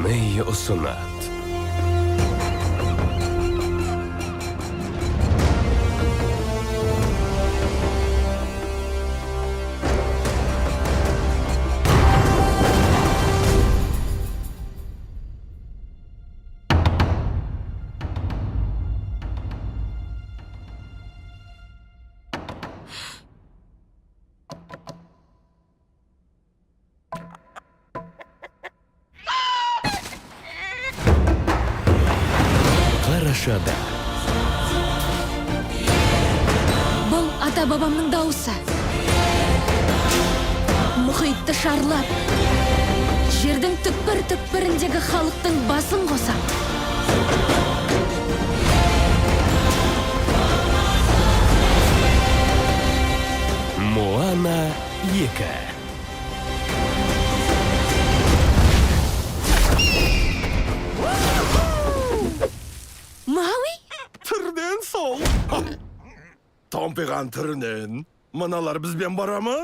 Disney ұсынат. Қарашада. Бұл ата-бабамның дауысы. Мұхитты шарлап, жердің түкпір-түкпіріндегі халықтың басын қосам. Моана 2. Мауи? Түрінен сол. Томпиған түрінен. Мыналар бізбен бара ма?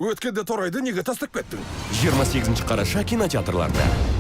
Өткенде торайды неге тастап кеттің? 28 қараша кинотеатрларда.